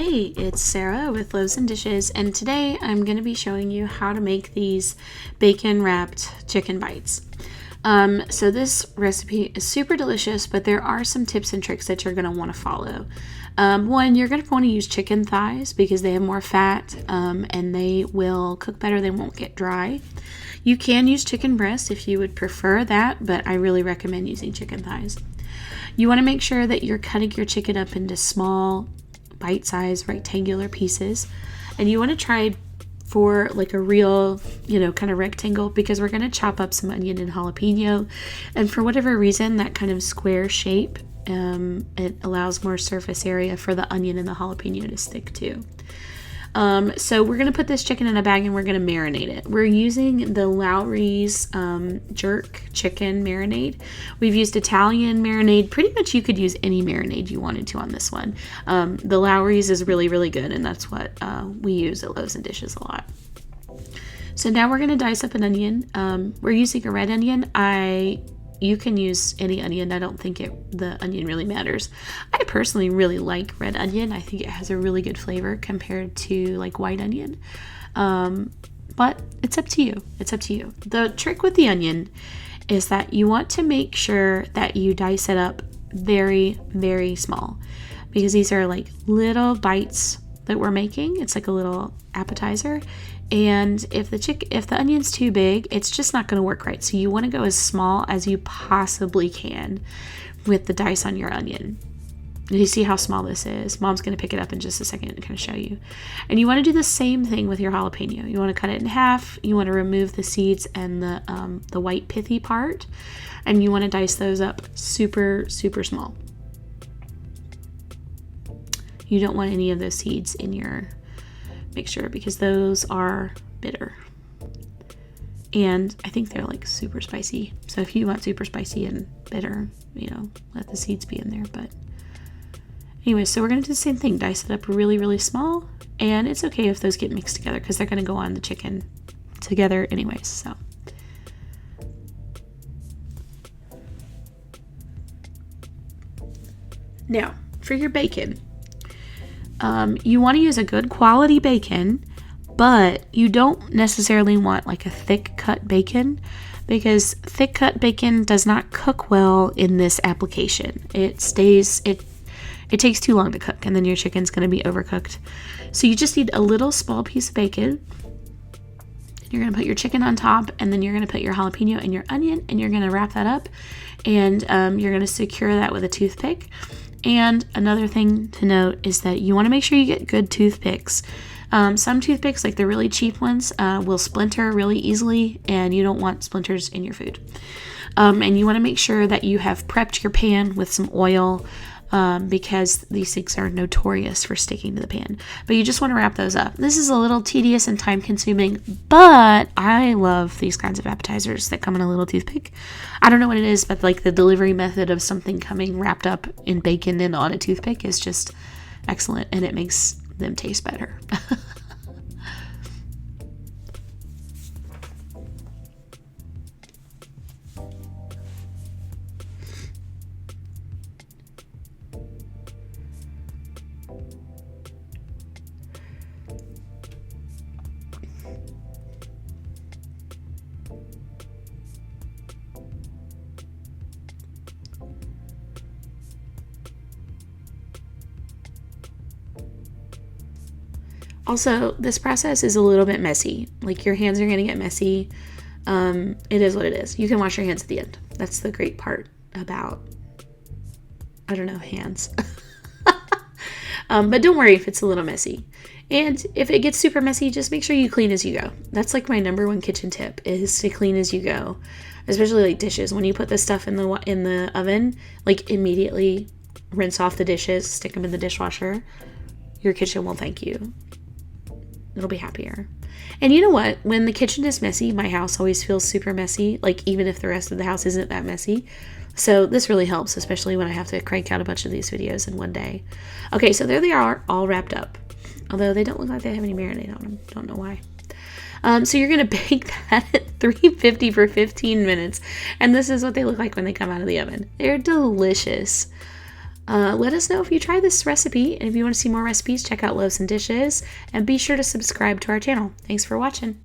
Hey, it's Sarah with Loaves and Dishes, and today I'm going to be showing you how to make these bacon wrapped chicken bites. So this recipe is super delicious, but there are some tips and tricks that you're going to want to follow. One, you're going to want to use chicken thighs because they have more fat and they will cook better. They won't get dry. You can use chicken breast if you would prefer that, but I really recommend using chicken thighs. You want to make sure that you're cutting your chicken up into small bite-sized rectangular pieces, and you want to try for like a real, kind of rectangle, because we're going to chop up some onion and jalapeno, and for whatever reason that kind of square shape, it allows more surface area for the onion and the jalapeno to stick to. So we're going to put this chicken in a bag and we're going to marinate it. We're using the Lowry's jerk chicken marinade. We've used Italian marinade. Pretty much you could use any marinade you wanted to on this one. The Lowry's is really, really good, and that's what we use at Loaves and Dishes a lot. So now we're going to dice up an onion. We're using a red onion. You can use any onion. I don't think the onion really matters. I personally really like red onion. I think it has a really good flavor compared to like white onion. But it's up to you. It's up to you. The trick with the onion is that you want to make sure that you dice it up very, very small, because these are like little bites that we're making. It's like a little appetizer. And if the onion's too big, it's just not going to work right. So you want to go as small as you possibly can with the dice on your onion. You see how small this is? Mom's going to pick it up in just a second and kind of show you. And you want to do the same thing with your jalapeno. You want to cut it in half. You want to remove the seeds and the white pithy part. And you want to dice those up super, super small. You don't want any of those seeds in your mixture because those are bitter. And I think they're like super spicy. So if you want super spicy and bitter, let the seeds be in there. But anyway, so we're going to do the same thing. Dice it up really, really small. And it's okay if those get mixed together because they're going to go on the chicken together anyways. So now for your bacon. You want to use a good quality bacon, but you don't necessarily want like a thick cut bacon, because thick cut bacon does not cook well in this application. It takes too long to cook, and then your chicken's going to be overcooked. So you just need a little small piece of bacon. You're going to put your chicken on top, and then you're going to put your jalapeno and your onion, and you're going to wrap that up, and you're going to secure that with a toothpick. And another thing to note is that you want to make sure you get good toothpicks. Some toothpicks, like the really cheap ones, will splinter really easily, and you don't want splinters in your food. And you want to make sure that you have prepped your pan with some oil, because these things are notorious for sticking to the pan. But you just want to wrap those up. This is a little tedious and time consuming, but I love these kinds of appetizers that come in a little toothpick. I don't know what it is, but like the delivery method of something coming wrapped up in bacon and on a toothpick is just excellent, and it makes them taste better. Also, this process is a little bit messy. Like, your hands are going to get messy. It is what it is. You can wash your hands at the end. That's the great part about, hands. But don't worry if it's a little messy. And if it gets super messy, just make sure you clean as you go. That's like my number one kitchen tip, is to clean as you go. Especially like dishes. When you put this stuff in the oven, like immediately rinse off the dishes, stick them in the dishwasher. Your kitchen will thank you. It'll be happier. And you know what? When the kitchen is messy, my house always feels super messy, like even if the rest of the house isn't that messy. So this really helps, especially when I have to crank out a bunch of these videos in one day. Okay, so there they are, all wrapped up. Although they don't look like they have any marinade on them. Don't know why. So you're going to bake that at 350 for 15 minutes. And this is what they look like when they come out of the oven. They're delicious. Let us know if you try this recipe, and if you want to see more recipes, check out Loaves and Dishes, and be sure to subscribe to our channel. Thanks for watching.